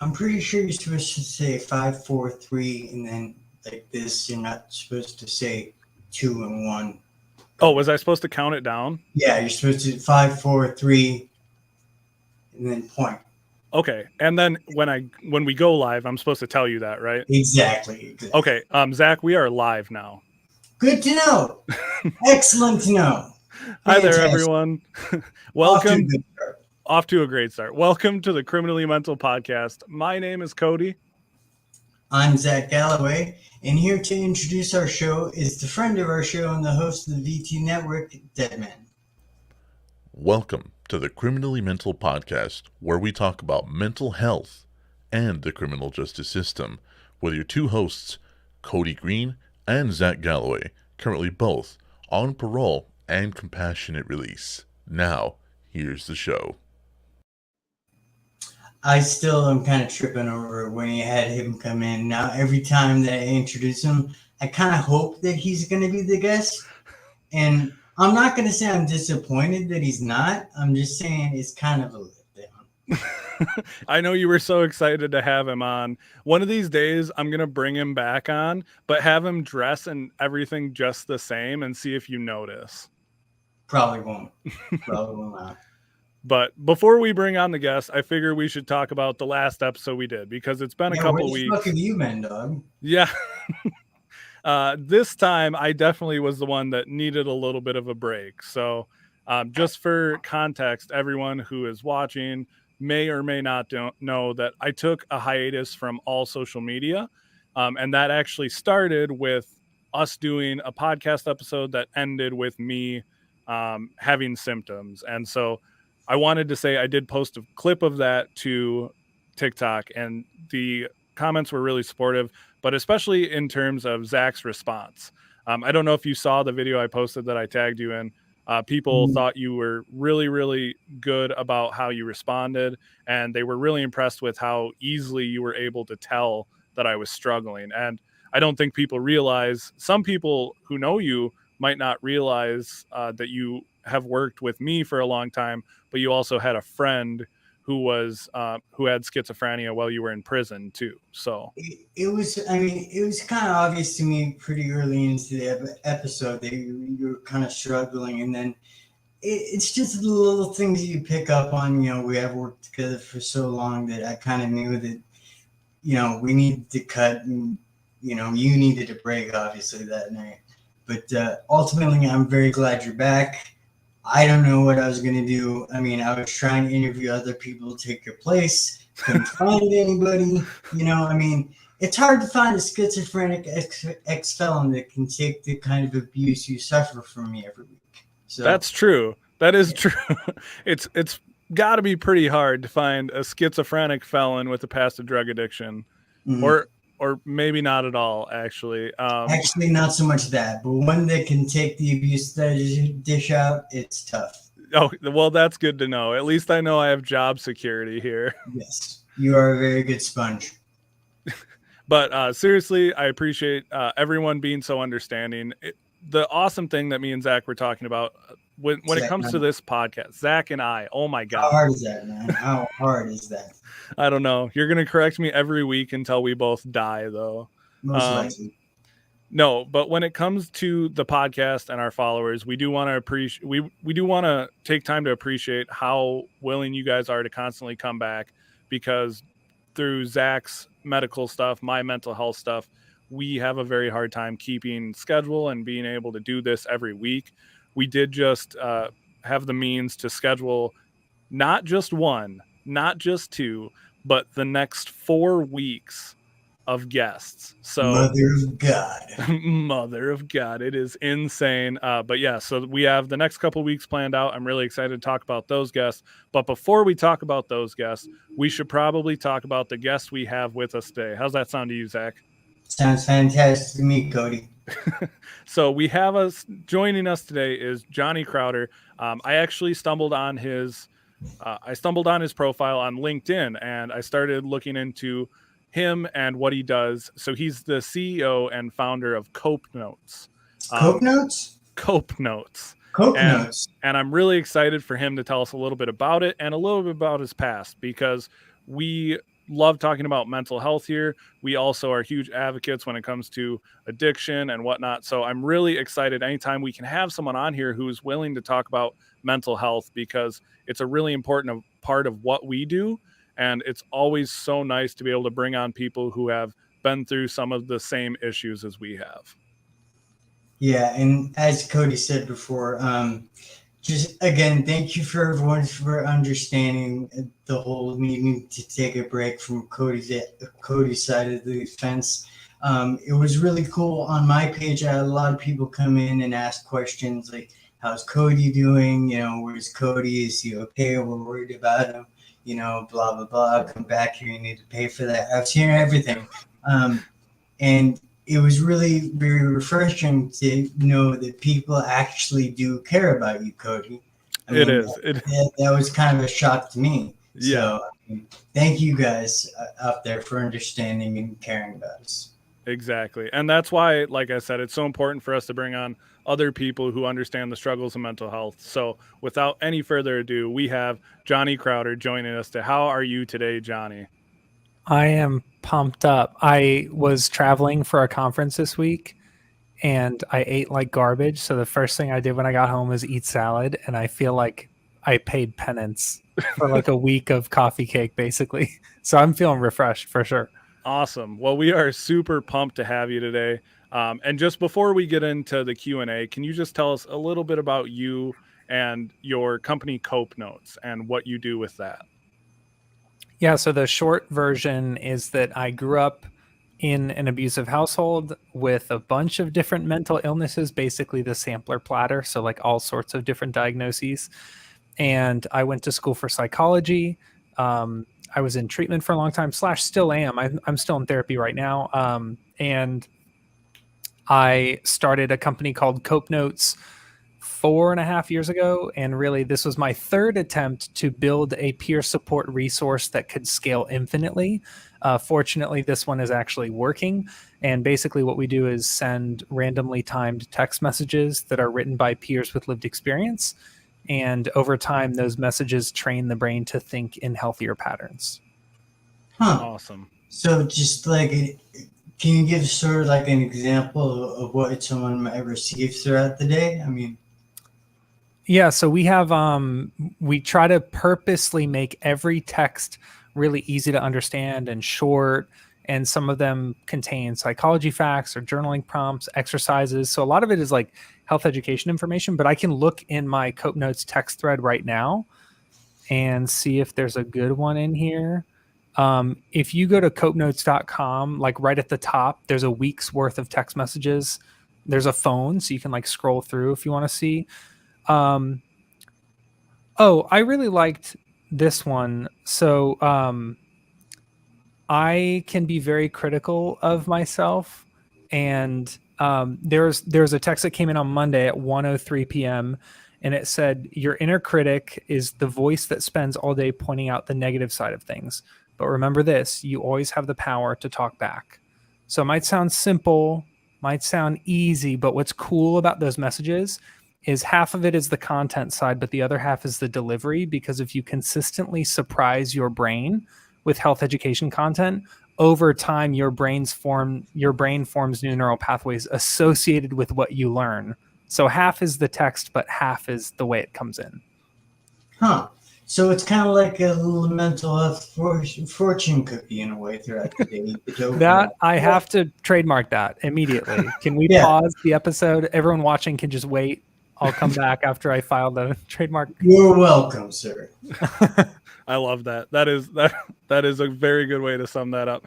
I'm pretty sure you're supposed to say 5, 4, 3, and then like this. You're not supposed to say 2 and 1. Oh, was I supposed to count it down? Yeah, you're supposed to 5, 4, 3, and then point. Okay, and then when we go live, I'm supposed to tell you that, right? Exactly. Okay, Zach, we are live now. Good to know. Excellent to know. Hi there, everyone. Welcome. Off to a great start. Welcome to the Criminally Mental Podcast. My name is Kody. I'm Zac Galloway, and here to introduce our show is the friend of our show and the host of the VT Network, Deadman. Welcome to the Criminally Mental Podcast, where we talk about mental health and the criminal justice system, with your two hosts, Kody Green and Zac Galloway, currently both on parole and compassionate release. Now, here's the show. I still am kind of tripping over when you had him come in. Now, every time that I introduce him, I kind of hope that he's going to be the guest. And I'm not going to say I'm disappointed that he's not. I'm just saying it's kind of a letdown. I know you were so excited to have him on. One of these days, I'm going to bring him back on, but have him dress and everything just the same and see if you notice. Probably won't. Probably will not. But before we bring on the guest, I figure we should talk about the last episode we did, because it's been a couple weeks. Where the fuck have you been, dog? Yeah. This time, I definitely was the one that needed a little bit of a break. So just for context, everyone who is watching may or may not know that I took a hiatus from all social media. And that actually started with us doing a podcast episode that ended with me having symptoms. And so I wanted to say I did post a clip of that to TikTok, and the comments were really supportive, but especially in terms of Zach's response. I don't know if you saw the video I posted that I tagged you in. People thought you were really, really good about how you responded, and they were really impressed with how easily you were able to tell that I was struggling. And I don't think people realize, some people who know you might not realize that you have worked with me for a long time, but you also had a friend who had schizophrenia while you were in prison too. So it was kind of obvious to me pretty early into the episode that you were kind of struggling, and then it's just the little things you pick up on. We have worked together for so long that I kind of knew that we needed to cut, and you needed a break obviously that night. But ultimately, I'm very glad you're back. I don't know what I was going to do. I mean, I was trying to interview other people to take your place. Couldn't find anybody. It's hard to find a schizophrenic ex-felon that can take the kind of abuse you suffer from me every week. So that's true. That is true. It's got to be pretty hard to find a schizophrenic felon with a past of drug addiction, or maybe not at all, actually. Actually, not so much that, but one that can take the abuse that you dish out, it's tough. Oh, well, that's good to know. At least I know I have job security here. Yes, you are a very good sponge. But seriously, I appreciate everyone being so understanding. The awesome thing that me and Zach were talking about, when it comes to this podcast, Zach and I, oh my God. How hard is that, man? How hard is that? I don't know. You're going to correct me every week until we both die, though. Most likely. No, but when it comes to the podcast and our followers, we do want to appreciate, we do want to take time to appreciate how willing you guys are to constantly come back, because through Zach's medical stuff, my mental health stuff, we have a very hard time keeping schedule and being able to do this every week. We did just have the means to schedule not just one, not just two, but the next 4 weeks of guests. So Mother of God. Mother of God. It is insane. But yeah, so we have the next couple weeks planned out. I'm really excited to talk about those guests. But before we talk about those guests, we should probably talk about the guests we have with us today. How's that sound to you, Zach? Sounds fantastic to me, Kody. So we have joining us today is Johnny Crowder. I actually stumbled on his profile on LinkedIn, and I started looking into him and what he does. So he's the CEO and founder of COPENOTES. COPENOTES? COPENOTES. COPENOTES. And I'm really excited for him to tell us a little bit about it and a little bit about his past, because we love talking about mental health here. We also are huge advocates when it comes to addiction and whatnot. So I'm really excited anytime we can have someone on here who's willing to talk about mental health, because it's a really important part of what we do. And it's always so nice to be able to bring on people who have been through some of the same issues as we have. Yeah, and as Kody said before, just again, thank you for everyone for understanding the whole needing to take a break from Kody's side of the fence. It was really cool. On my page, I had a lot of people come in and ask questions like, "How's Kody doing? You know, where's Kody? Is he okay? We're worried about him. You know, blah blah blah. Come back here. You need to pay for that." I was hearing everything, and it was really very refreshing to know that people actually do care about you, Kody. That was kind of a shock to me. Yeah. So thank you guys out there for understanding and caring about us. Exactly. And that's why, like I said, it's so important for us to bring on other people who understand the struggles of mental health. So without any further ado, we have Johnny Crowder joining us. How are you today, Johnny? I am pumped up. I was traveling for a conference this week and I ate like garbage. So the first thing I did when I got home was eat salad. And I feel like I paid penance for like a week of coffee cake, basically. So I'm feeling refreshed for sure. Awesome. Well, we are super pumped to have you today. And just before we get into the Q&A, can you just tell us a little bit about you and your company COPENOTES and what you do with that? Yeah, so the short version is that I grew up in an abusive household with a bunch of different mental illnesses, basically the sampler platter, so like all sorts of different diagnoses. And I went to school for psychology. I was in treatment for a long time, / still am. I'm still in therapy right now. And I started a company called COPENOTES 4.5 years ago. And really, this was my third attempt to build a peer support resource that could scale infinitely. Fortunately, this one is actually working. And basically what we do is send randomly timed text messages that are written by peers with lived experience. And over time, those messages train the brain to think in healthier patterns. Awesome. So just like, can you give sort of like an example of what someone might receive throughout the day? I mean, yeah, so we have, we try to purposely make every text really easy to understand and short. And some of them contain psychology facts or journaling prompts, exercises. So a lot of it is like health education information, but I can look in my COPENOTES text thread right now and see if there's a good one in here. If you go to copenotes.com, like right at the top, there's a week's worth of text messages. There's a phone, so you can like scroll through if you want to see. Oh, I really liked this one. So I can be very critical of myself. And there's a text that came in on Monday at 1:03 p.m. and it said, "Your inner critic is the voice that spends all day pointing out the negative side of things. But remember this, you always have the power to talk back." So it might sound simple, might sound easy, but what's cool about those messages is half of it is the content side, but the other half is the delivery. Because if you consistently surprise your brain with health education content, over time, your brain forms new neural pathways associated with what you learn. So half is the text, but half is the way it comes in. So it's kind of like a little mental health fortune cookie in a way throughout the day. That I have to trademark that immediately. Can we pause the episode? Everyone watching can just wait. I'll come back after I file the trademark. You're welcome, sir. I love that. That is a very good way to sum that up.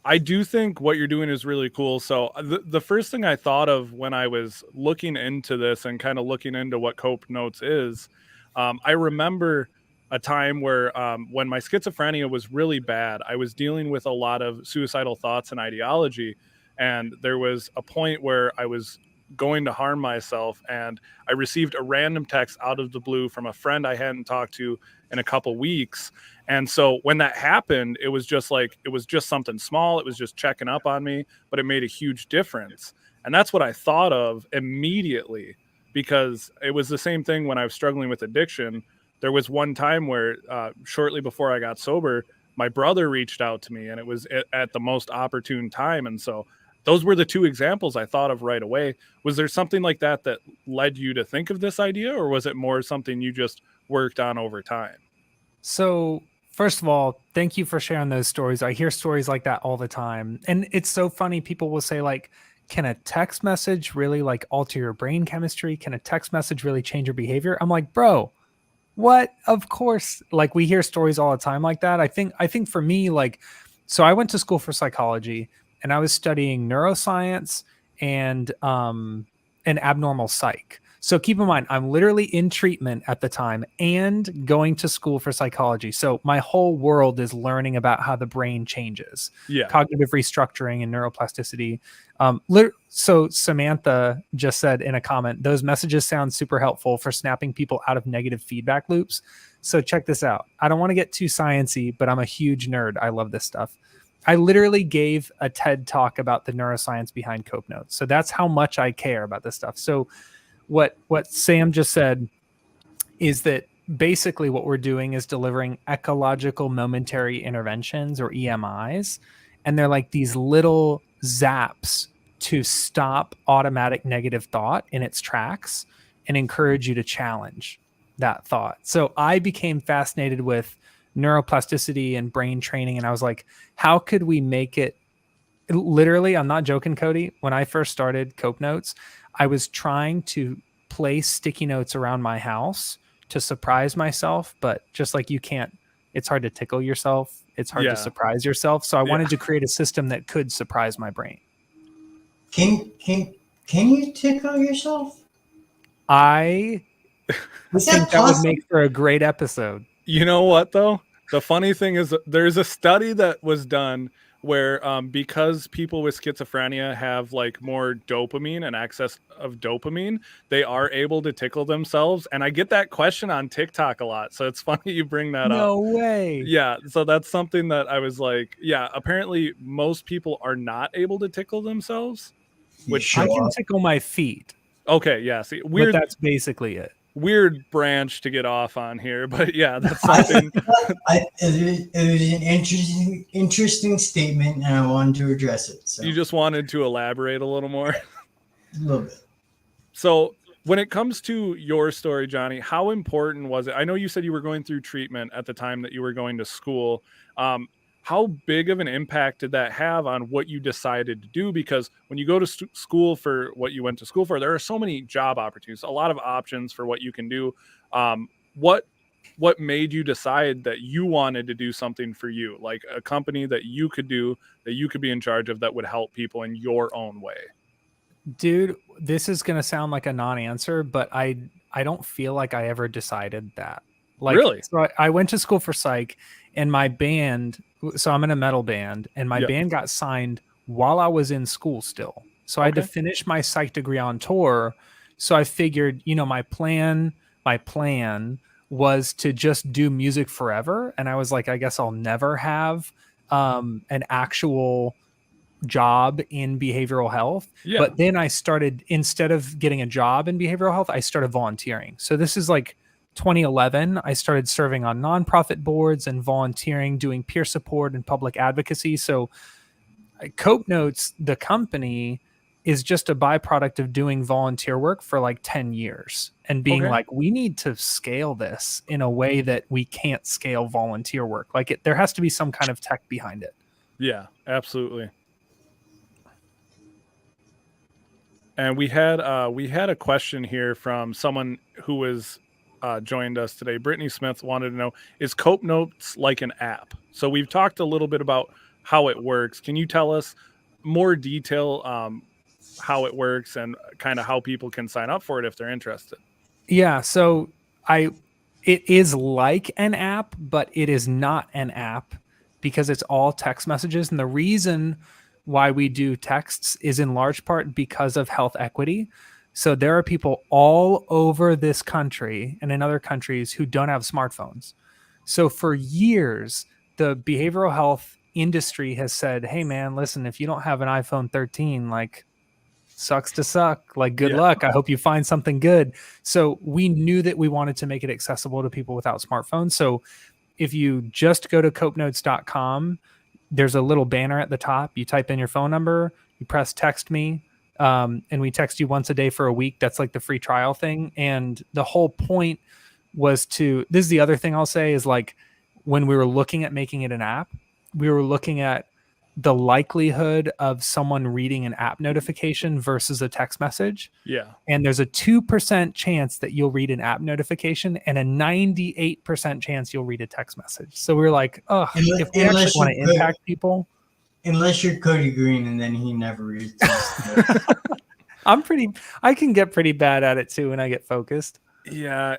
I do think what you're doing is really cool. So the first thing I thought of when I was looking into this and kind of looking into what COPENOTES is, I remember a time where when my schizophrenia was really bad, I was dealing with a lot of suicidal thoughts and ideology. And there was a point where I was going to harm myself, and I received a random text out of the blue from a friend I hadn't talked to in a couple weeks. And so when that happened, it was just something small. It was just checking up on me, but it made a huge difference. And that's what I thought of immediately, because it was the same thing when I was struggling with addiction. There was one time where shortly before I got sober, my brother reached out to me, and it was at the most opportune time. And so those were the two examples I thought of right away. Was there something like that that led you to think of this idea, or was it more something you just worked on over time? So, first of all, thank you for sharing those stories. I hear stories like that all the time. And it's so funny. People will say, like, can a text message really like alter your brain chemistry? Can a text message really change your behavior? I'm like, bro, what? Of course. Like, we hear stories all the time like that. I think for me, like, so I went to school for psychology and I was studying neuroscience and abnormal psych. So keep in mind, I'm literally in treatment at the time and going to school for psychology. So my whole world is learning about how the brain changes, Yeah. cognitive restructuring and neuroplasticity. So Samantha just said in a comment, those messages sound super helpful for snapping people out of negative feedback loops. So check this out. I don't want to get too sciencey, but I'm a huge nerd. I love this stuff. I literally gave a TED talk about the neuroscience behind COPENOTES. So that's how much I care about this stuff. So what Sam just said is that basically what we're doing is delivering ecological momentary interventions, or EMIs, and they're like these little zaps to stop automatic negative thought in its tracks and encourage you to challenge that thought. So I became fascinated with neuroplasticity and brain training, and I was like, how could we make it literally, I'm not joking, Kody, when I first started COPENOTES, I was trying to place sticky notes around my house to surprise myself, but just like you can't, it's hard to tickle yourself. It's hard to surprise yourself. So I wanted to create a system that could surprise my brain. Can you tickle yourself? I think that would make for a great episode. You know what, though? The funny thing is there's a study that was done where because people with schizophrenia have like more dopamine and excess of dopamine, they are able to tickle themselves. And I get that question on TikTok a lot. So it's funny you bring that up. No way. Yeah. So that's something that I was like, yeah, apparently most people are not able to tickle themselves. Which I can tickle my feet. Okay. Yeah. See, weird. But that's basically it. Weird branch to get off on here, but yeah, that's something. It was an interesting statement, and I wanted to address it. So. You just wanted to elaborate a little more? A little bit. So when it comes to your story, Johnny, how important was it? I know you said you were going through treatment at the time that you were going to school. How big of an impact did that have on what you decided to do? Because when you go to school for what you went to school for, there are so many job opportunities, a lot of options for what you can do. What made you decide that you wanted to do something for you, like a company that you could do, that you could be in charge of, that would help people in your own way? Dude, this is going to sound like a non-answer, but I don't feel like I ever decided that. Like, really? So I went to school for psych, and my band, so I'm in a metal band, and my band got signed while I was in school still. So I had to finish my psych degree on tour. So I figured, my plan was to just do music forever. And I was like, I guess I'll never have an actual job in behavioral health. But then I started, instead of getting a job in behavioral health, I started volunteering. So this is like 2011, I started serving on nonprofit boards and volunteering, doing peer support and public advocacy. So COPENOTES, the company, is just a byproduct of doing volunteer work for like 10 years and being like, we need to scale this in a way that we can't scale volunteer work. Like there has to be some kind of tech behind it. Yeah, absolutely. And we had a question here from someone who was joined us today. Brittany Smith wanted to know, is COPENOTES like an app? So we've talked a little bit about how it works. Can you tell us more detail how it works and kind of how people can sign up for it if they're interested? Yeah, so it is like an app, but it is not an app because it's all text messages. And the reason why we do texts is in large part because of health equity. So there are people all over this country and in other countries who don't have smartphones. So for years, the behavioral health industry has said, hey man, listen, if you don't have an iPhone 13, like sucks to suck, like good luck. I hope you find something good. So we knew that we wanted to make it accessible to people without smartphones. So if you just go to copenotes.com, there's a little banner at the top. You type in your phone number, you press text me, and we text you once a day for a week. That's like the free trial thing. And the whole point was to, this is the other thing I'll say, is like when we were looking at making it an app, we were looking at the likelihood of someone reading an app notification versus a text message. Yeah. And there's a 2% chance that you'll read an app notification and a 98% chance you'll read a text message. So we were like, oh, if we actually want to impact people. Unless you're Kody Green and then he never reads. I can get pretty bad at it too when I get focused. Yeah,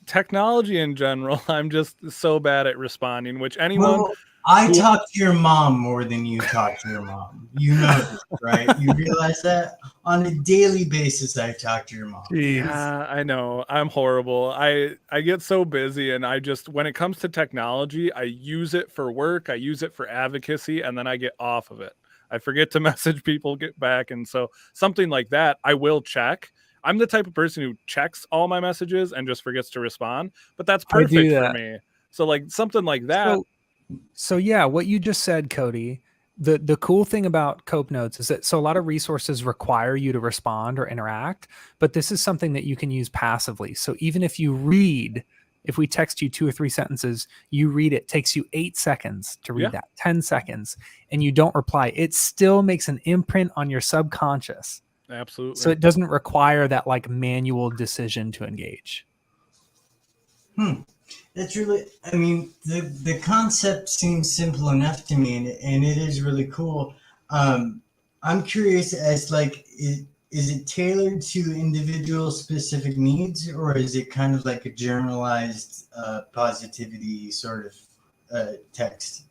technology in general, I'm just so bad at responding, which anyone... Well, I talk to your mom more than you talk to your mom. You know this, right? You realize that? On a daily basis, I talk to your mom. Yeah, I know. I'm horrible. I get so busy, and when it comes to technology, I use it for work, I use it for advocacy, and then I get off of it. I forget to message people, get back, and so something like that, I will check. I'm the type of person who checks all my messages and just forgets to respond, but that's perfect for me. So like something like that. So yeah, what you just said, Kody, the cool thing about COPENOTES is that, so a lot of resources require you to respond or interact, but this is something that you can use passively. So even if we text you 2 or 3 sentences, you read it, takes you 8 seconds to read that, 10 seconds, and you don't reply, it still makes an imprint on your subconscious. Absolutely. So it doesn't require that like manual decision to engage. That's really, I mean, the concept seems simple enough to me, and it is really cool. I'm curious as like, is it tailored to individual specific needs, or is it kind of like a generalized positivity sort of text?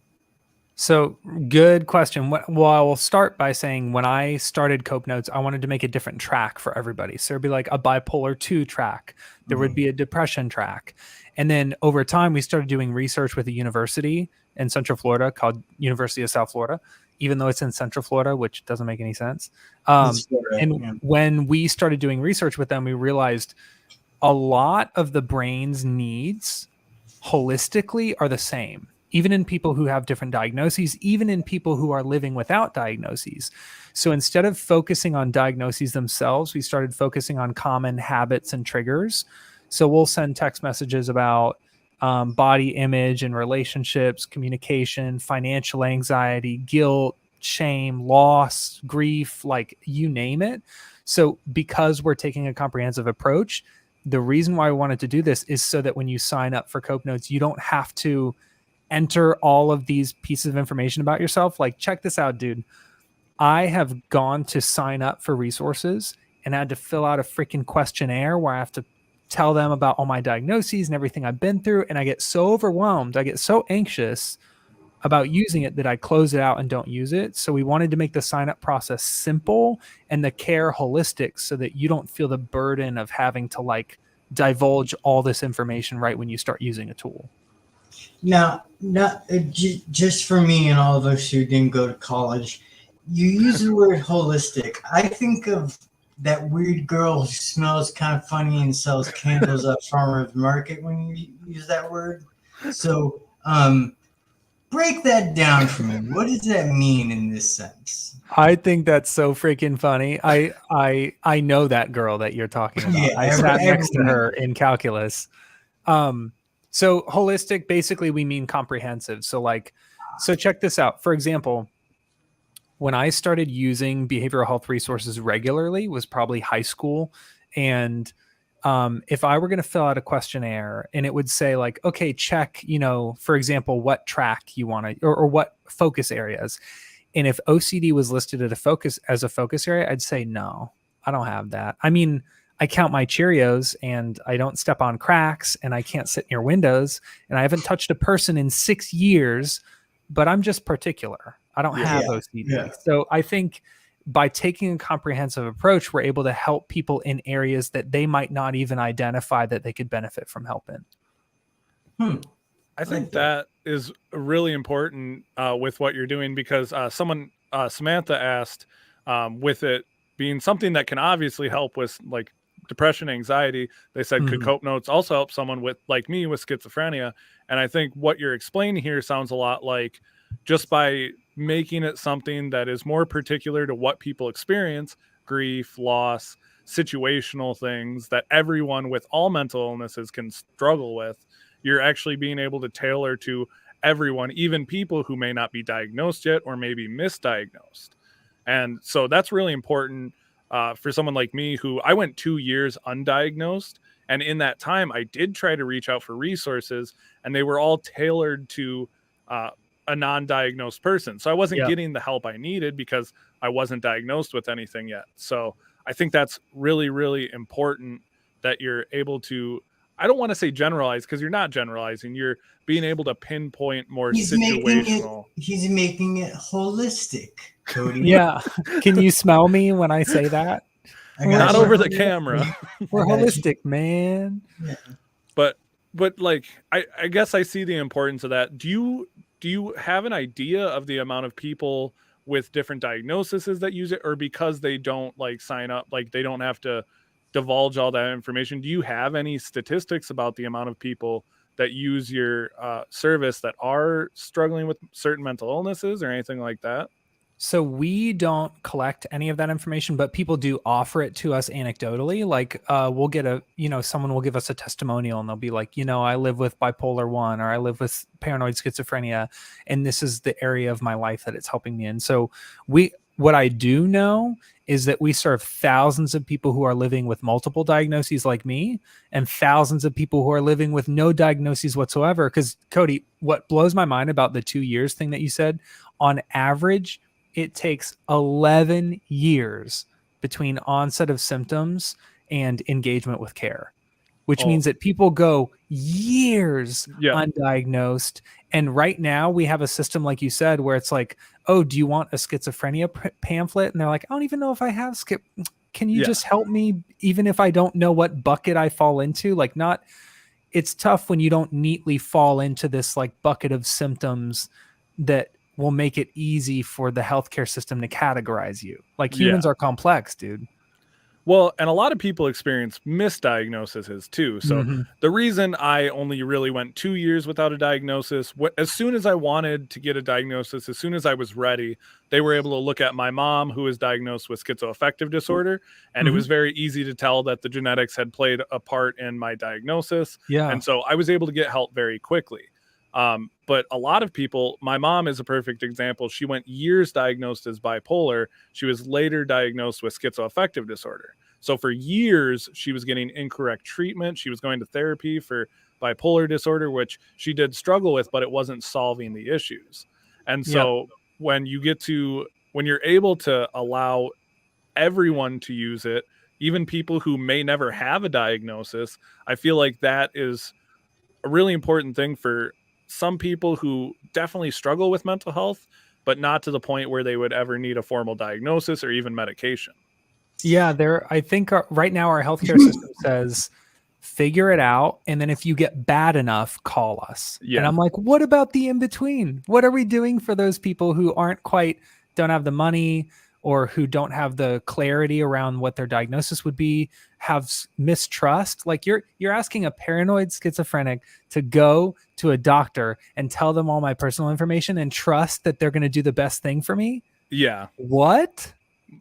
So good question. Well, I will start by saying when I started COPENOTES, I wanted to make a different track for everybody. So there'd be like a bipolar 2 track. There would be a depression track. And then over time, we started doing research with a university in Central Florida called University of South Florida, even though it's in Central Florida, which doesn't make any sense. When we started doing research with them, we realized a lot of the brain's needs holistically are the same, even in people who have different diagnoses, even in people who are living without diagnoses. So instead of focusing on diagnoses themselves, we started focusing on common habits and triggers. So we'll send text messages about body image and relationships, communication, financial anxiety, guilt, shame, loss, grief, like you name it. So because we're taking a comprehensive approach, the reason why we wanted to do this is so that when you sign up for COPENOTES, you don't have to enter all of these pieces of information about yourself. Like, check this out, dude. I have gone to sign up for resources and I had to fill out a freaking questionnaire where I have to tell them about all my diagnoses and everything I've been through. And I get so overwhelmed. I get so anxious about using it that I close it out and don't use it. So we wanted to make the sign up process simple and the care holistic so that you don't feel the burden of having to like divulge all this information right when you start using a tool. Now, just for me and all of us who didn't go to college, you use the word holistic. I think of that weird girl who smells kind of funny and sells candles at farmer's market when you use that word. So break that down for me. What does that mean in this sense? I think that's so freaking funny. I know that girl that you're talking about. Yeah, I sat next to her in calculus. So holistic, basically we mean comprehensive. So check this out. For example, when I started using behavioral health resources regularly was probably high school. And if I were going to fill out a questionnaire and it would say like, okay, check, for example, what track you want to, or what focus areas. And if OCD was listed as a focus area, I'd say, no, I don't have that. I mean, I count my Cheerios and I don't step on cracks and I can't sit near windows and I haven't touched a person in 6 years, but I'm just particular. I don't have OCD. Yeah. So I think by taking a comprehensive approach, we're able to help people in areas that they might not even identify that they could benefit from help in. I think that is really important with what you're doing because Samantha asked with it being something that can obviously help with like depression, anxiety. They said, could COPENOTES also help someone with, like me, with schizophrenia? And I think what you're explaining here sounds a lot like, just by making it something that is more particular to what people experience, grief, loss, situational things that everyone with all mental illnesses can struggle with, you're actually being able to tailor to everyone, even people who may not be diagnosed yet or maybe misdiagnosed. And so that's really important for someone like me, who I went 2 years undiagnosed. And in that time, I did try to reach out for resources, and they were all tailored to a non-diagnosed person. So I wasn't getting the help I needed because I wasn't diagnosed with anything yet. So I think that's really, really important that you're able to, I don't want to say generalize, because you're not generalizing. You're being able to pinpoint more situational. He's making it holistic, Kody. Yeah. Can you smell me when I say that? Not over the camera. We're holistic, man. Yeah. But like, I guess I see the importance of that. Do you have an idea of the amount of people with different diagnoses that use it, or because they don't like sign up, like they don't have to divulge all that information? Do you have any statistics about the amount of people that use your service that are struggling with certain mental illnesses or anything like that? So we don't collect any of that information, but people do offer it to us anecdotally. Like we'll get someone will give us a testimonial, and they'll be like, I live with bipolar 1, or I live with paranoid schizophrenia, and this is the area of my life that it's helping me in. So what I do know is that we serve thousands of people who are living with multiple diagnoses like me, and thousands of people who are living with no diagnoses whatsoever. Because Kody, what blows my mind about the 2 years thing that you said, on average, it takes 11 years between onset of symptoms and engagement with care, which means that people go years undiagnosed. And right now we have a system, like you said, where it's like, oh, do you want a schizophrenia pamphlet? And they're like, I don't even know if I have Can you just help me, even if I don't know what bucket I fall into? Like, it's tough when you don't neatly fall into this like bucket of symptoms that will make it easy for the healthcare system to categorize you. Like, humans are complex, dude. Well, and a lot of people experience misdiagnoses too. So the reason I only really went 2 years without a diagnosis, as soon as I wanted to get a diagnosis, as soon as I was ready, they were able to look at my mom, who was diagnosed with schizoaffective disorder. And it was very easy to tell that the genetics had played a part in my diagnosis. Yeah. And so I was able to get help very quickly. But a lot of people, my mom is a perfect example. She went years diagnosed as bipolar. She was later diagnosed with schizoaffective disorder. So for years, she was getting incorrect treatment. She was going to therapy for bipolar disorder, which she did struggle with, but it wasn't solving the issues. And so when you're able to allow everyone to use it, even people who may never have a diagnosis, I feel like that is a really important thing for some people who definitely struggle with mental health, but not to the point where they would ever need a formal diagnosis or even medication. Yeah, I think right now our healthcare system says, figure it out, and then if you get bad enough, call us. Yeah. And I'm like, what about the in-between? What are we doing for those people who don't have the money, or who don't have the clarity around what their diagnosis would be, have mistrust? Like, you're asking a paranoid schizophrenic to go to a doctor and tell them all my personal information and trust that they're going to do the best thing for me? Yeah. What?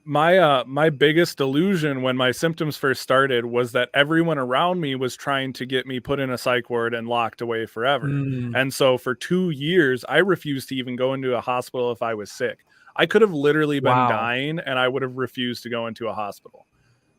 My biggest delusion when my symptoms first started was that everyone around me was trying to get me put in a psych ward and locked away forever. And so for 2 years, I refused to even go into a hospital if I was sick. I could have literally been dying, and I would have refused to go into a hospital.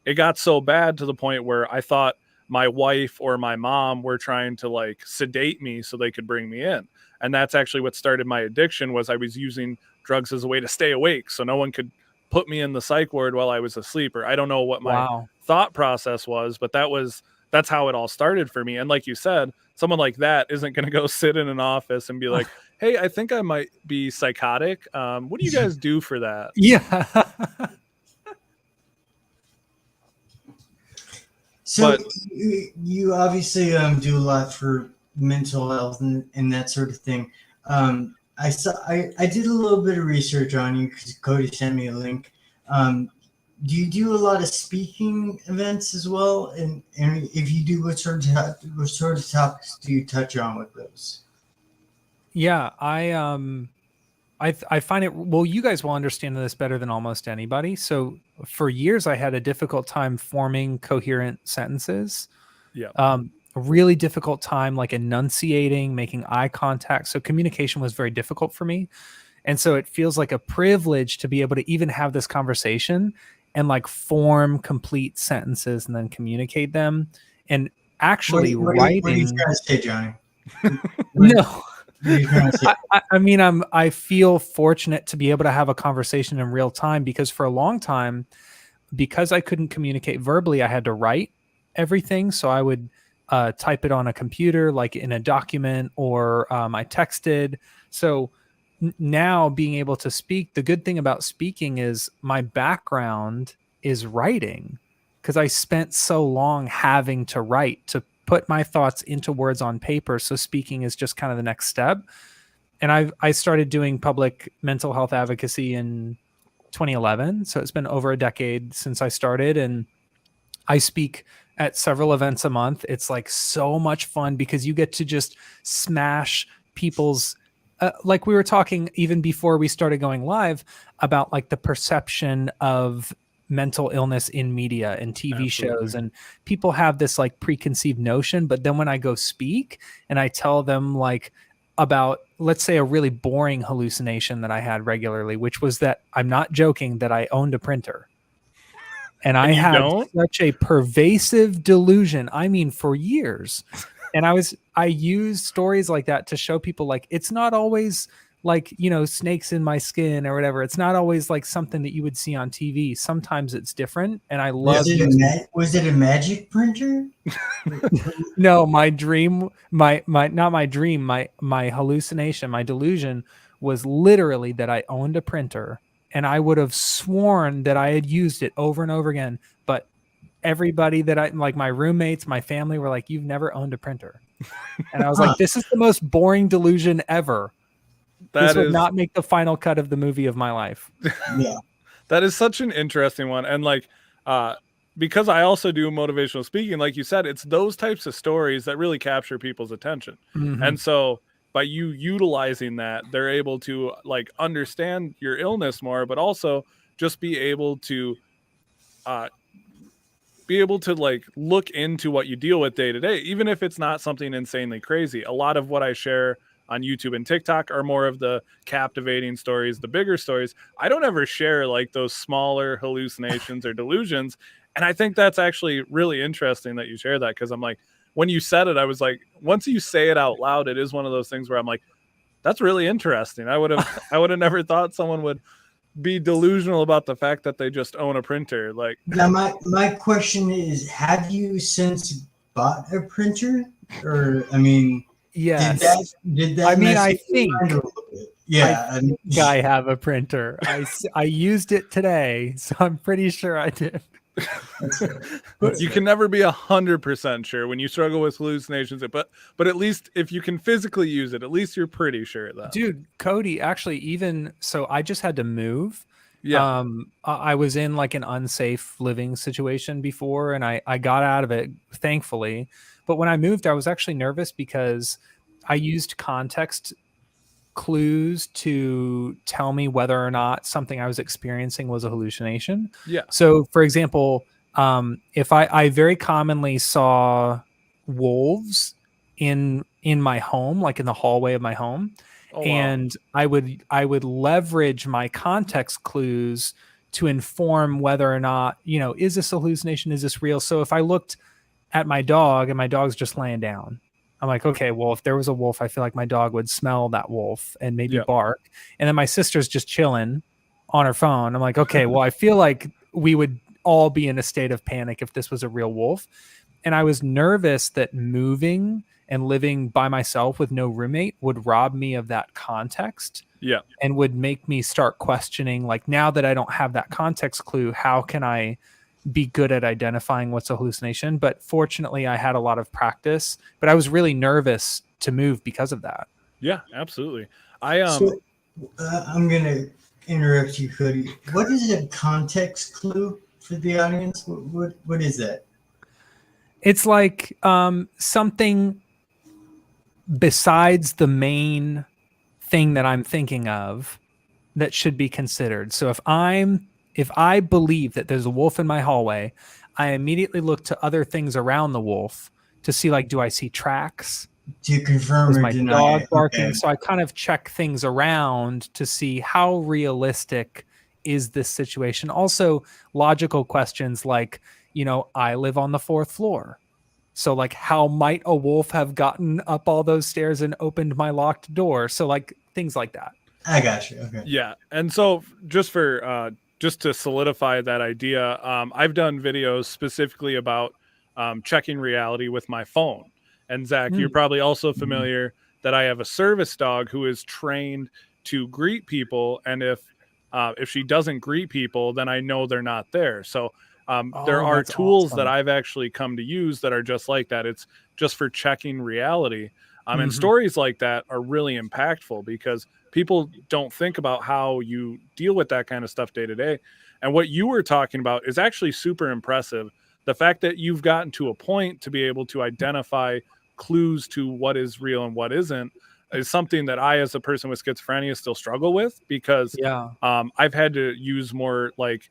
It got so bad to the point where I thought my wife or my mom were trying to like sedate me so they could bring me in. And that's actually what started my addiction, was I was using drugs as a way to stay awake so no one could put me in the psych ward while I was asleep. Or I don't know what my thought process was, but that's how it all started for me. And like you said, someone like that isn't going to go sit in an office and be like, hey, I think I might be psychotic. What do you guys do for that? Yeah. So you obviously do a lot for mental health and that sort of thing. I did a little bit of research on you because Kody sent me a link. do you do a lot of speaking events as well? And if you do, what sort of topics do you touch on with those? Yeah, I find it, well, you guys will understand this better than almost anybody. So for years I had a difficult time forming coherent sentences. Yeah. A really difficult time like enunciating, making eye contact. So communication was very difficult for me. And so it feels like a privilege to be able to even have this conversation and like form complete sentences and then communicate them. And actually What are you writing. trying to say, Johnny? No. What are you trying to say? I mean, I feel fortunate to be able to have a conversation in real time, because for a long time, because I couldn't communicate verbally, I had to write everything. So I would type it on a computer, like in a document, or I texted. So now being able to speak, the good thing about speaking is my background is writing, because I spent so long having to write to put my thoughts into words on paper. So speaking is just kind of the next step. And I started doing public mental health advocacy in 2011. So it's been over a decade since I started, and I speak at several events a month. It's like so much fun because you get to just smash people's, like we were talking even before we started going live about like the perception of mental illness in media and TV shows, and people have this like preconceived notion. But then when I go speak and I tell them like about, let's say, a really boring hallucination that I had regularly, which was that, I'm not joking, that I owned a printer. And I had such a pervasive delusion, I mean, for years. And I use stories like that to show people like, it's not always like, you know, snakes in my skin or whatever. It's not always like something that you would see on TV. Sometimes it's different. And I love Was it a magic printer? No, my dream, not my dream, my hallucination, my delusion was literally that I owned a printer, and I would have sworn that I had used it over and over again. But everybody that I, like my roommates, my family, were like, "You've never owned a printer." And I was like, "This is the most boring delusion ever. This would not make the final cut of the movie of my life." Yeah. That is such an interesting one. And like, because I also do motivational speaking, like you said, it's those types of stories that really capture people's attention. Mm-hmm. And so by you utilizing that, they're able to like understand your illness more, but also just be able to like look into what you deal with day to day, even if it's not something insanely crazy. A lot of what I share on YouTube and TikTok are more of the captivating stories, the bigger stories. I don't ever share like those smaller hallucinations or delusions. And I think that's actually really interesting that you share that, because I'm like, when you said it, I was like, once you say it out loud, it is one of those things where I'm like, that's really interesting. I would have never thought someone would be delusional about the fact that they just own a printer. Like, now my question is, have you since bought a printer? Or I mean, yes. Did that I mean, I think I have a printer. I used it today, so I'm pretty sure I did. You can never be 100% sure when you struggle with hallucinations, but at least if you can physically use it, at least you're pretty sure of that. Dude, Kody, actually, even so, I just had to move. Yeah. I was in like an unsafe living situation before, and I got out of it, thankfully. But when I moved, I was actually nervous because I used context clues to tell me whether or not something I was experiencing was a hallucination. Yeah. So, for example, if I very commonly saw wolves in my home, like in the hallway of my home, and I would leverage my context clues to inform whether or not, you know, is this a hallucination? Is this real? So if I looked at my dog and my dog's just laying down, I'm like, okay, well, if there was a wolf, I feel like my dog would smell that wolf and maybe bark. And then my sister's just chilling on her phone. I'm like, okay, well, I feel like we would all be in a state of panic if this was a real wolf. And I was nervous that moving and living by myself with no roommate would rob me of that context. Yeah. And would make me start questioning, like, now that I don't have that context clue, how can I be good at identifying what's a hallucination? But fortunately, I had a lot of practice, but I was really nervous to move because of that. Yeah, absolutely. So, I'm gonna interrupt you, Kody. What is a context clue? for the audience? What is that? It's like something besides the main thing that I'm thinking of that should be considered. So if I believe that there's a wolf in my hallway, I immediately look to other things around the wolf to see, like, do I see tracks? Do you confirm Is or my deny dog it? barking? Okay. So I kind of check things around to see how realistic is this situation. Also, logical questions like, I live on the 4th floor. So, like, how might a wolf have gotten up all those stairs and opened my locked door? So, like, things like that. I got you. Okay. Yeah, and so just to solidify that idea, I've done videos specifically about checking reality with my phone. And Zach, you're probably also familiar that I have a service dog who is trained to greet people, and if she doesn't greet people, then I know they're not there. So there are That's tools that awesome. I've actually come to use that are just like that. It's just for checking reality. And stories like that are really impactful because people don't think about how you deal with that kind of stuff day to day. And what you were talking about is actually super impressive. The fact that you've gotten to a point to be able to identify clues to what is real and what isn't is something that I, as a person with schizophrenia, still struggle with because Yeah. I've had to use more like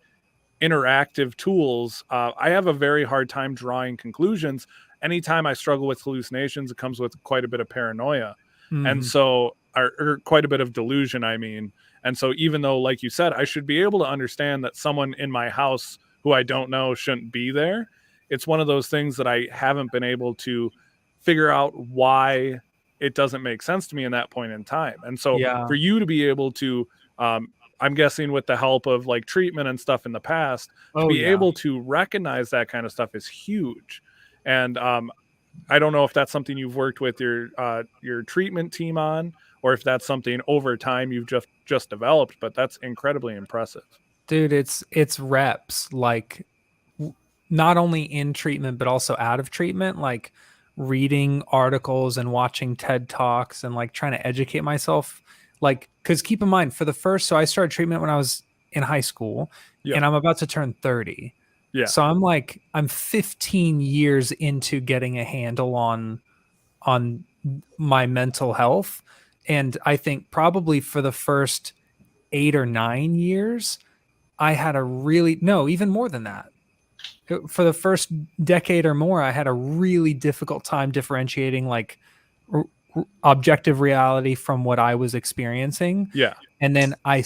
interactive tools. I have a very hard time drawing conclusions. Anytime I struggle with hallucinations, it comes with quite a bit of paranoia. And so, or quite a bit of delusion, I mean. And so, even though, like you said, I should be able to understand that someone in my house who I don't know shouldn't be there, it's one of those things that I haven't been able to figure out why it doesn't make sense to me in that point in time. And so, Yeah. for you to be able to, I'm guessing with the help of like treatment and stuff in the past, to be able to recognize that kind of stuff is huge. And I don't know if that's something you've worked with your treatment team on, or if that's something over time you've just developed, but that's incredibly impressive. Dude, it's reps, like not only in treatment but also out of treatment, like reading articles and watching TED Talks and like trying to educate myself. Like, because keep in mind, so I started treatment when I was in high school, Yeah. and I'm about to turn 30. Yeah. So I'm 15 years into getting a handle on my mental health. And I think probably for the first 8 or 9 years, I had even more than that. For the first decade or more, I had a really difficult time differentiating like objective reality from what I was experiencing. Yeah. And then I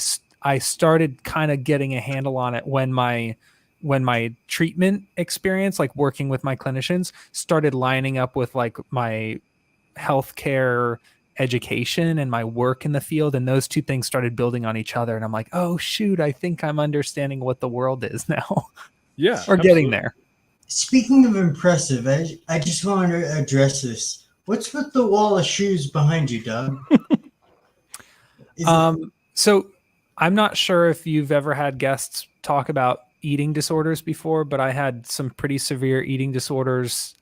started kind of getting a handle on it when my treatment experience, like working with my clinicians, started lining up with like my healthcare education and my work in the field, and those two things started building on each other, and I'm like, oh shoot, I think I'm understanding what the world is now. Yeah. Or getting there. Speaking of impressive, I just wanted to address this. What's with the wall of shoes behind you, Doug? So I'm not sure if you've ever had guests talk about eating disorders before, but I had some pretty severe eating disorders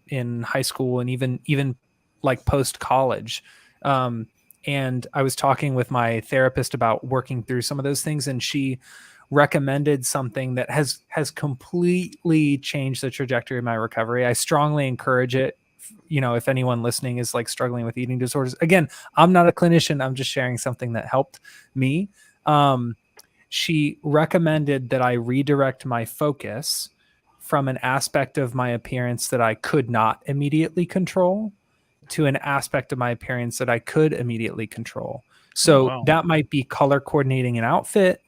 in high school and even like post college. And I was talking with my therapist about working through some of those things, and she recommended something that has completely changed the trajectory of my recovery. I strongly encourage it. If anyone listening is like struggling with eating disorders, again, I'm not a clinician. I'm just sharing something that helped me. She recommended that I redirect my focus from an aspect of my appearance that I could not immediately control to an aspect of my appearance that I could immediately control. So that might be color coordinating an outfit.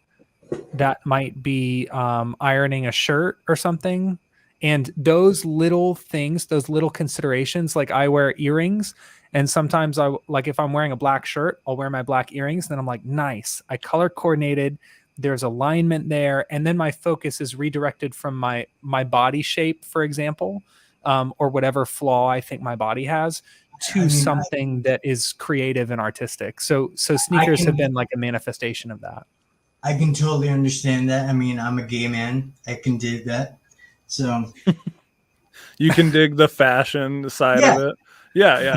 That might be ironing a shirt or something. And those little things, those little considerations, like I wear earrings, and sometimes if I'm wearing a black shirt, I'll wear my black earrings. Then I'm like, nice, I color coordinated. There's alignment there. And then my focus is redirected from my body shape, for example, or whatever flaw I think my body has, to something that is creative and artistic. So sneakers have been like a manifestation of that. I can totally understand that. I mean, I'm a gay man. I can dig that. So you can dig the fashion side of it. Yeah.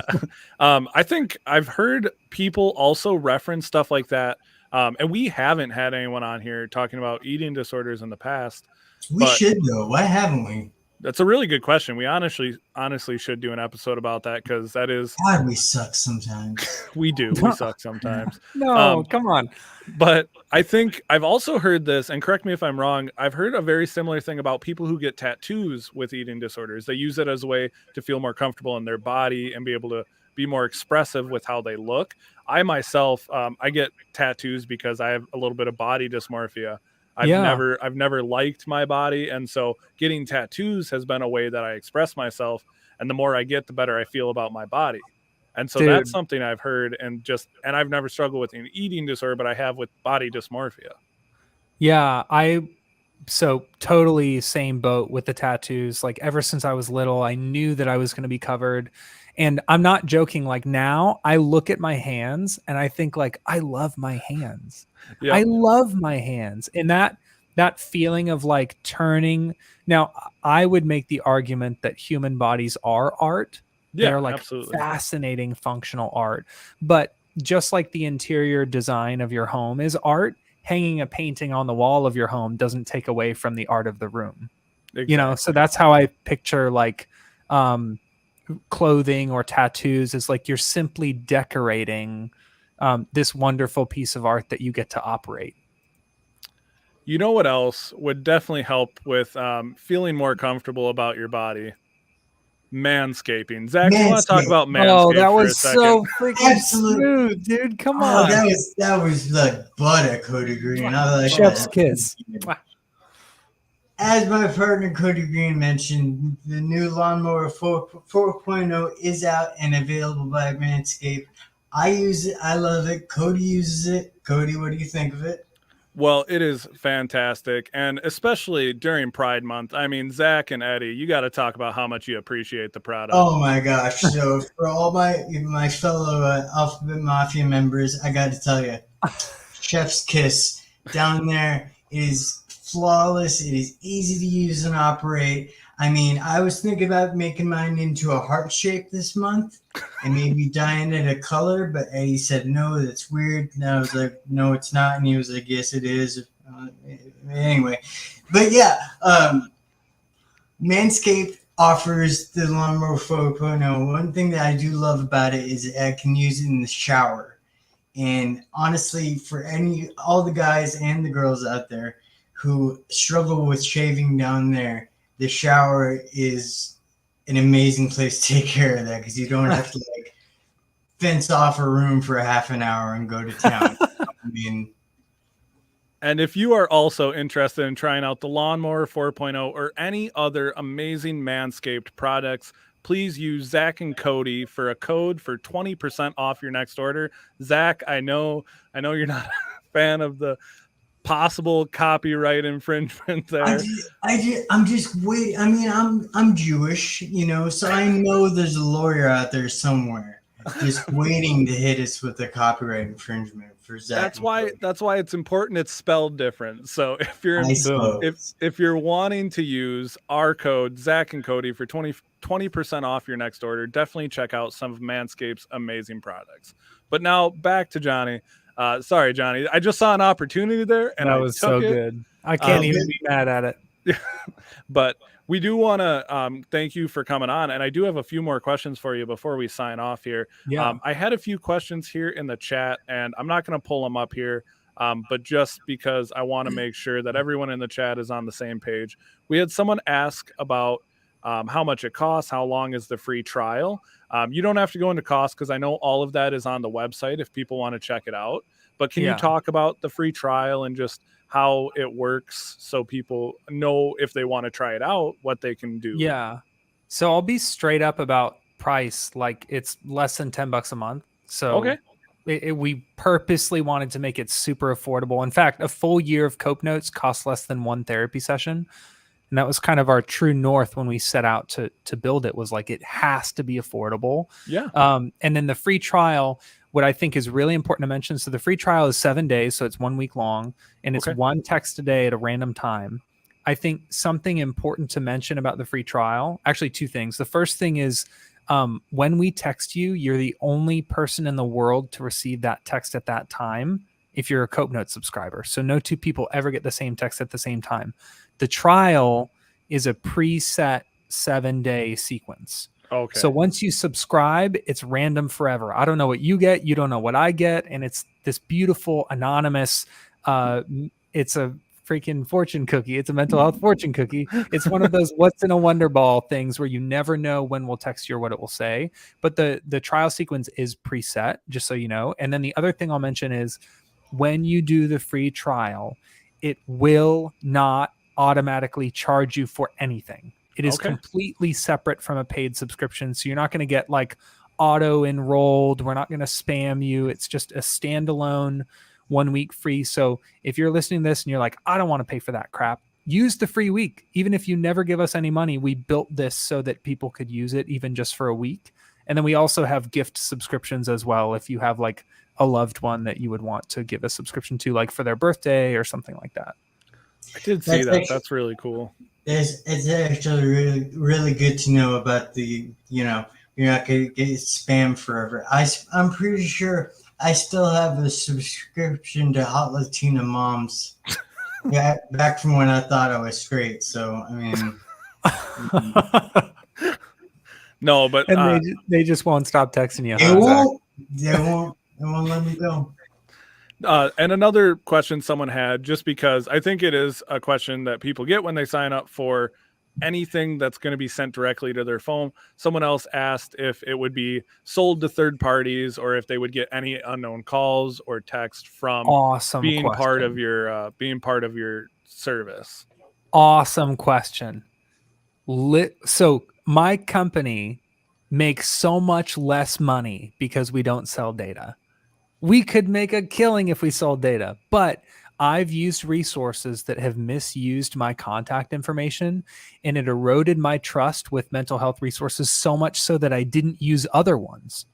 I think I've heard people also reference stuff like that. And we haven't had anyone on here talking about eating disorders in the past. We should though. Why haven't we? That's a really good question. We honestly should do an episode about that, because that is God, we suck sometimes. we suck sometimes. No, come on. But I think I've also heard this, and correct me if I'm wrong, I've heard a very similar thing about people who get tattoos with eating disorders. They use it as a way to feel more comfortable in their body and be able to be more expressive with how they look. I myself, I get tattoos because I have a little bit of body dysmorphia. I've never liked my body, and so getting tattoos has been a way that I express myself, and the more I get, the better I feel about my body. And so that's something I've heard, and I've never struggled with an eating disorder, but I have with body dysmorphia. Yeah, so totally same boat with the tattoos. Like ever since I was little, I knew that I was going to be covered. And I'm not joking. Like now I look at my hands and I think like, I love my hands. Yeah. I love my hands. And that feeling of like turning. Now I would make the argument that human bodies are art. Yeah, They're like absolutely. fascinating functional art. But just like the interior design of your home is art, hanging a painting on the wall of your home doesn't take away from the art of the room. Exactly. You know, so that's how I picture like clothing or tattoos, is like you're simply decorating this wonderful piece of art that you get to operate. You know what else would definitely help with feeling more comfortable about your body? Manscaping. Zac, you want to talk about Manscaping? Oh, that was for a second? So freaking smooth, dude. Come on. That was like butter, Kody Green. I like chef's kiss. As my partner Kody Green mentioned, the new Lawnmower 4.0 is out and available by Manscaped. I use it. I love it. Kody uses it. Kody, what do you think of it? Well, it is fantastic, and especially during Pride Month. I mean, Zac and Eddie, you got to talk about how much you appreciate the product. Oh my gosh! So for all my fellow Alphabet Mafia members, I got to tell you, chef's kiss down there is flawless. It is easy to use and operate. I mean, I was thinking about making mine into a heart shape this month and maybe dyeing it a color, but Eddie said, no, that's weird. And I was like, no, it's not. And he was like, yes, it is. Anyway, but yeah, Manscaped offers the Lawnmower 4.0. One thing that I do love about it is I can use it in the shower. And honestly, for all the guys and the girls out there who struggle with shaving down there, the shower is an amazing place to take care of that, because you don't have to like fence off a room for a half an hour and go to town. I mean, and if you are also interested in trying out the Lawnmower 4.0 or any other amazing Manscaped products, please use Zac and Kody for a code for 20% off your next order. Zac, I know you're not a fan of the possible copyright infringement there. I'm just waiting. I mean, I'm Jewish, you know, so I know there's a lawyer out there somewhere just waiting to hit us with a copyright infringement for Zac. That's why it's important it's spelled different. So if you're wanting to use our code Zac and Kody for 20% off your next order, definitely check out some of Manscaped's amazing products. But now back to Johnny. Sorry, Johnny. I just saw an opportunity there, and that was so good. I can't even be mad at it. But we do want to thank you for coming on, and I do have a few more questions for you before we sign off here. Yeah. I had a few questions here in the chat, and I'm not going to pull them up here, but just because I want to make sure that everyone in the chat is on the same page. We had someone ask about how much it costs, how long is the free trial. You don't have to go into cost, because I know all of that is on the website if people want to check it out. But can you talk about the free trial and just how it works so people know if they want to try it out, what they can do? Yeah. So I'll be straight up about price. Like it's less than $10 a month. So okay. We purposely wanted to make it super affordable. In fact, a full year of COPENOTES costs less than one therapy session. And that was kind of our true north when we set out to build it, was like, it has to be affordable. Yeah. And then the free trial, what I think is really important to mention. So the free trial is 7 days. So it's 1 week long, and it's one text a day at a random time. I think something important to mention about the free trial, actually two things. The first thing is when we text you, you're the only person in the world to receive that text at that time. if you're a COPENOTES subscriber. So no two people ever get the same text at the same time. The trial is a preset 7-day sequence. Okay. So once you subscribe, it's random forever. I don't know what you get. You don't know what I get. And it's this beautiful anonymous, it's a freaking fortune cookie. It's a mental health fortune cookie. It's one of those what's in a wonder ball things where you never know when we'll text you or what it will say. But the trial sequence is preset, just so you know. And then the other thing I'll mention is when you do the free trial, it will not automatically charge you for anything. It is completely separate from a paid subscription. So you're not going to get like auto enrolled. We're not going to spam you. It's just a standalone 1 week free. So if you're listening to this and you're like, I don't want to pay for that crap, use the free week. Even if you never give us any money, we built this so that people could use it even just for a week. And then we also have gift subscriptions as well. If you have like a loved one that you would want to give a subscription to, like for their birthday or something like that. I did see that. That's really cool. It's actually really, really good to know about the, you're not going to get spam forever. I'm pretty sure I still have a subscription to Hot Latina Moms. Yeah, back from when I thought I was straight. So, I mean. No, but. And they just won't stop texting you. They won't let me go. And another question someone had, just because I think it is a question that people get when they sign up for anything that's going to be sent directly to their phone. Someone else asked if it would be sold to third parties or if they would get any unknown calls or text from being part of your service. Awesome question. So my company makes so much less money because we don't sell data. We could make a killing if we sold data, but I've used resources that have misused my contact information, and it eroded my trust with mental health resources so much so that I didn't use other ones.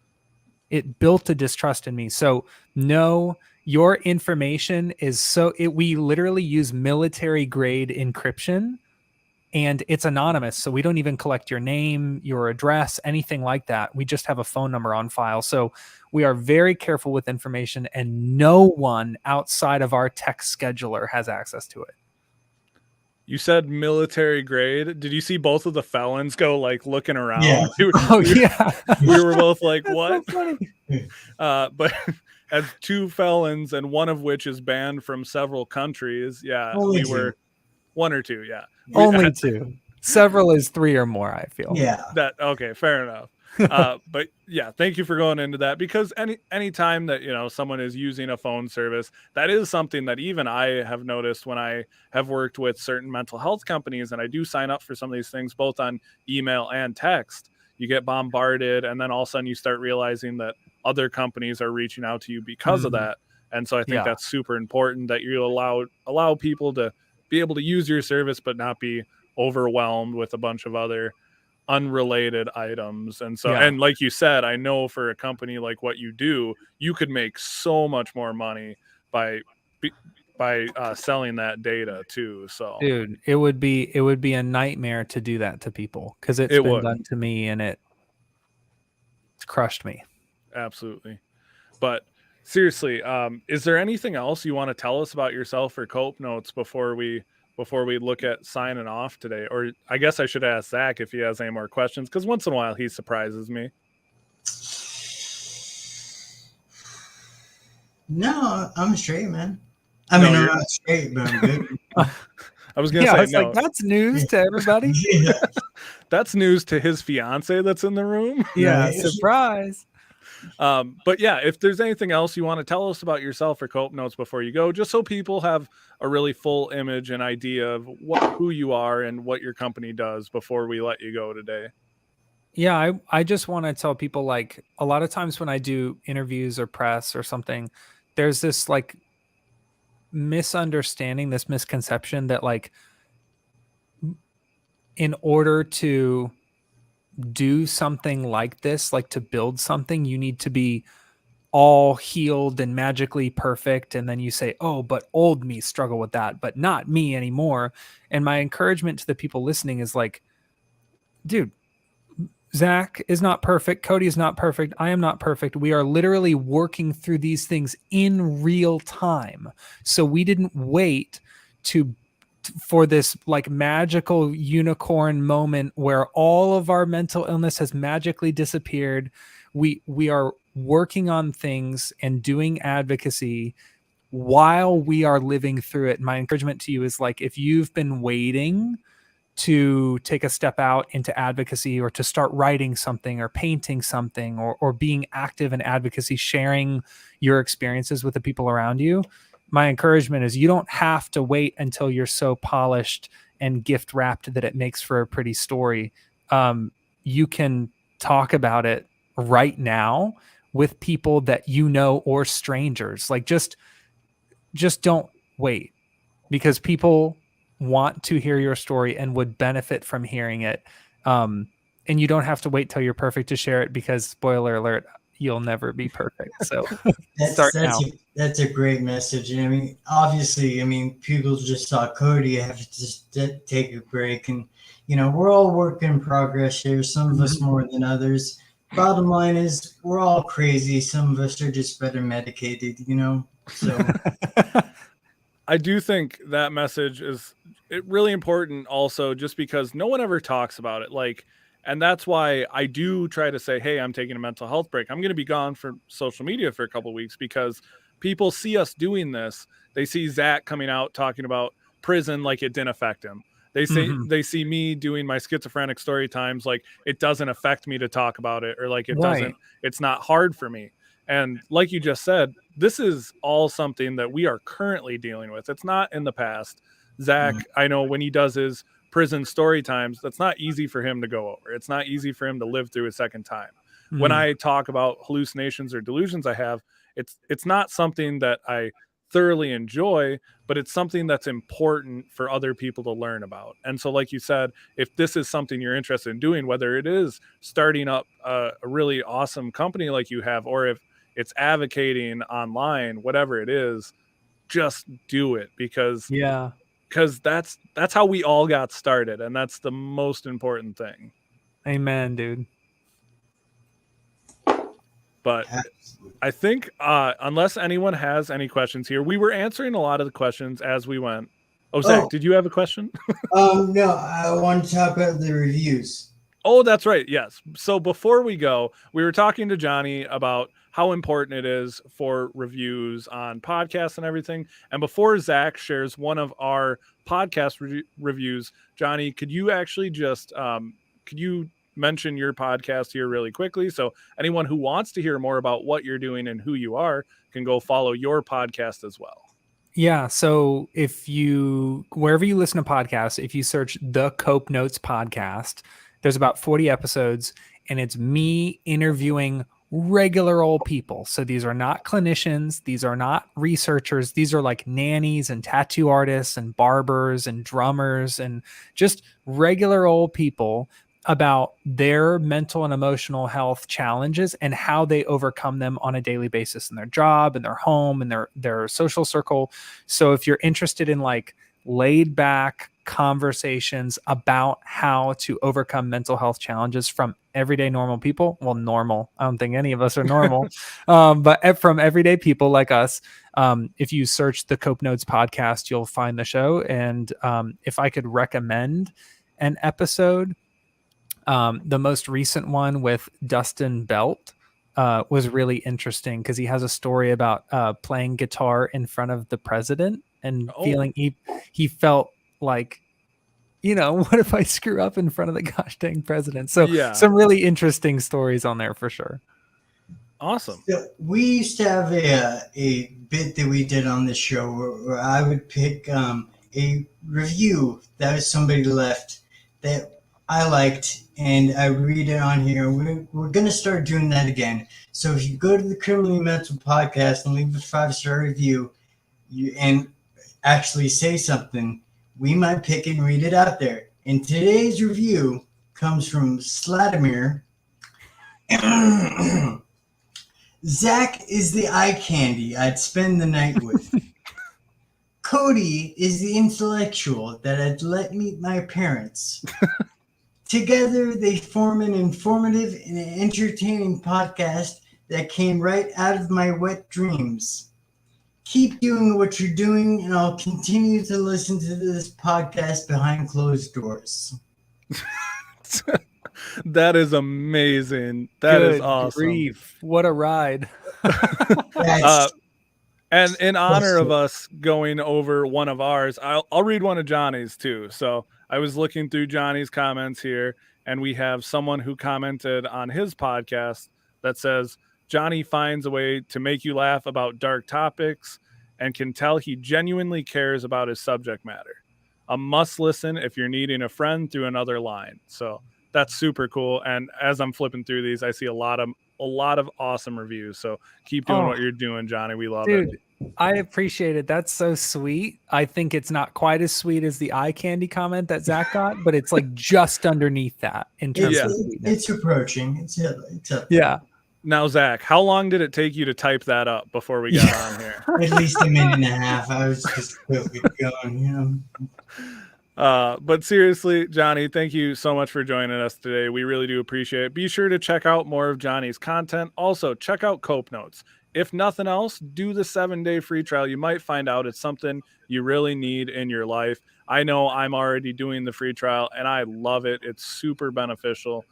It built a distrust in me. So no, your information is we literally use military grade encryption, and it's anonymous. So we don't even collect your name, your address, anything like that. We just have a phone number on file. So we are very careful with information, and no one outside of our text scheduler has access to it. You said military grade. Did you see both of the felons go like looking around? Yeah. We were both like, That's what? so funny. But as two felons, and one of which is banned from several countries. Yeah, Only we were one or two. Yeah, only two. Several is 3 or more, I feel. Yeah. Okay, fair enough. But yeah, thank you for going into that, because any time that someone is using a phone service, that is something that even I have noticed when I have worked with certain mental health companies, and I do sign up for some of these things both on email and text. You get bombarded, and then all of a sudden you start realizing that other companies are reaching out to you because of that. And so I think that's super important that you allow people to be able to use your service but not be overwhelmed with a bunch of other unrelated items. And so and like you said, I know for a company like what you do, you could make so much more money by selling that data too. So dude, it would be a nightmare to do that to people, because it's been done to me, and it's crushed me. Absolutely. But seriously, is there anything else you want to tell us about yourself or COPENOTES before we look at signing off today? Or I guess I should ask Zac if he has any more questions, because once in a while he surprises me. No, I'm straight, man. I'm not straight, but I'm good. I was going to say, no. Like, that's news to everybody. Yeah. That's news to his fiance that's in the room. Yeah, surprise. But yeah, if there's anything else you want to tell us about yourself or COPENOTES before you go, just so people have a really full image and idea of who you are and what your company does before we let you go today. Yeah, I just want to tell people, like, a lot of times when I do interviews or press or something, there's this like misunderstanding, this misconception that like in order to do something like this, like to build something, you need to be all healed and magically perfect. And then you say, oh, but old me struggle with that, but not me anymore. And my encouragement to the people listening is like, dude, Zac is not perfect. Kody is not perfect. I am not perfect. We are literally working through these things in real time. So we didn't wait for this like magical unicorn moment where all of our mental illness has magically disappeared. We are working on things and doing advocacy while we are living through it. My encouragement to you is like, if you've been waiting to take a step out into advocacy or to start writing something or painting something or being active in advocacy, sharing your experiences with the people around you, my encouragement is you don't have to wait until you're so polished and gift wrapped that it makes for a pretty story. You can talk about it right now with people that you know or strangers. Like just don't wait, because people want to hear your story and would benefit from hearing it. And you don't have to wait till you're perfect to share it, because spoiler alert, you'll never be perfect. So start now. That's a great message. I mean, obviously, people just saw Kody have to just take a break, and we're all work in progress here. Some of us more than others. Bottom line is, we're all crazy. Some of us are just better medicated, So I do think that message is really important also, just because no one ever talks about it. Like, and that's why I do try to say, hey, I'm taking a mental health break. I'm going to be gone from social media for a couple of weeks, because people see us doing this. They see Zac coming out talking about prison like it didn't affect him. They say they see me doing my schizophrenic story times like it doesn't affect me to talk about it, or like it doesn't, it's not hard for me. And like you just said, this is all something that we are currently dealing with. It's not in the past. Zac, I know when he does his prison story times, that's not easy for him to go over. It's not easy for him to live through a second time. When I talk about hallucinations or delusions I have, it's not something that I thoroughly enjoy, but it's something that's important for other people to learn about. And so, like you said, if this is something you're interested in doing, whether it is starting up a really awesome company like you have, or if it's advocating online, whatever it is, just do it, because that's how we all got started, and that's the most important thing. Amen, dude. But I think unless anyone has any questions here, we were answering a lot of the questions as we went. Oh, Zac, did you have a question? No, I want to talk about the reviews. Oh, that's right. Yes. So before we go, we were talking to Johnny about how important it is for reviews on podcasts and everything. And before Zac shares one of our podcast reviews, Johnny, could you actually just could you mention your podcast here really quickly, so anyone who wants to hear more about what you're doing and who you are can go follow your podcast as well? Yeah. So wherever you listen to podcasts, if you search the COPENOTES podcast, there's about 40 episodes, and it's me interviewing regular old people. So these are not clinicians. These are not researchers. These are like nannies and tattoo artists and barbers and drummers and just regular old people about their mental and emotional health challenges and how they overcome them on a daily basis in their job, in their home, in their social circle. So if you're interested in like laid back conversations about how to overcome mental health challenges from everyday normal people, well, normal, I don't think any of us are normal, but from everyday people like us, if you search the COPENOTES podcast, you'll find the show. And if I could recommend an episode, the most recent one with Dustin Belt was really interesting, because he has a story about playing guitar in front of the president and feeling he felt like, what if I screw up in front of the gosh dang president? So some really interesting stories on there for sure. Awesome. So we used to have a bit that we did on the show where I would pick a review that somebody left that I liked, and I read it on here. We're going to start doing that again. So if you go to the Criminally Mental podcast and leave a 5-star review and actually say something, we might pick and read it out there. And today's review comes from Sladimir. Zac is the eye candy I'd spend the night with. Kody is the intellectual that I'd let meet my parents. Together, they form an informative and entertaining podcast that came right out of my wet dreams. Keep doing what you're doing, and I'll continue to listen to this podcast behind closed doors. That is amazing. That is Good awesome. grief. What a ride. That's And in honor of Awesome. us going over one of ours, I'll read one of Johnny's too. So I was looking through Johnny's comments here, and we have someone who commented on his podcast that says, Johnny finds a way to make you laugh about dark topics and can tell he genuinely cares about his subject matter. A must listen if you're needing a friend through another line. So that's super cool. And as I'm flipping through these, I see a lot of awesome reviews. So keep doing what you're doing, Johnny. We love it. Dude, I appreciate it. That's so sweet. I think it's not quite as sweet as the eye candy comment that Zach got, but it's like just underneath that in terms Yeah. of sweetness. it's approaching. It's up. Yeah. Now, Zach, how long did it take you to type that up before we got on here? At least a minute and a half. I was just quickly going, you know. But seriously, Johnny, thank you so much for joining us today. We really do appreciate it. Be sure to check out more of Johnny's content. Also, check out COPENOTES. If nothing else, do the 7-day free trial. You might find out it's something you really need in your life. I know I'm already doing the free trial, and I love it. It's super beneficial.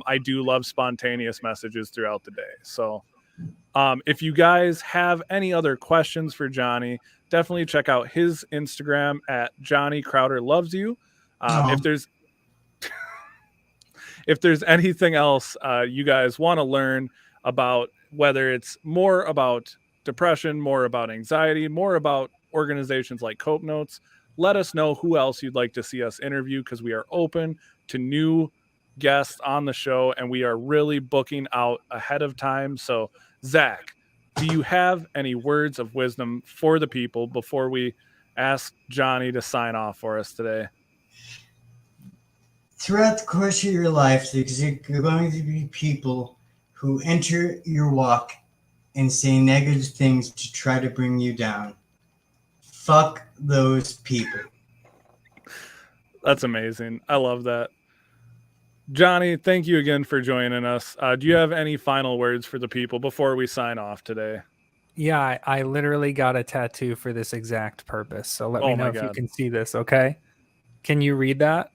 I do love spontaneous messages throughout the day. So if you guys have any other questions for Johnny, definitely check out his Instagram at Johnny Crowder Loves You. If there's anything else you guys want to learn about, whether it's more about depression, more about anxiety, more about organizations like COPENOTES, let us know who else you'd like to see us interview, because we are open to new guests on the show, and we are really booking out ahead of time. So, Zach, do you have any words of wisdom for the people before we ask Johnny to sign off for us today? Throughout the course of your life, there's going to be people who enter your walk and say negative things to try to bring you down. Fuck those people. That's amazing. I love that. Johnny, thank you again for joining us. Do you have any final words for the people before we sign off today? Yeah, I literally got a tattoo for this exact purpose. So let me know if you can see this, okay? Can you read that?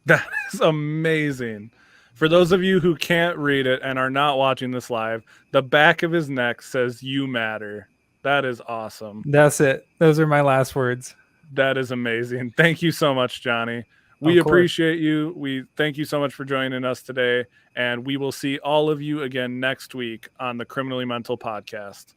That is amazing. For those of you who can't read it and are not watching this live, the back of his neck says "You matter." That is awesome. That's it. Those are my last words. That is amazing. Thank you so much, Johnny. We appreciate you. We thank you so much for joining us today, and we will see all of you again next week on the Criminally Mental Podcast.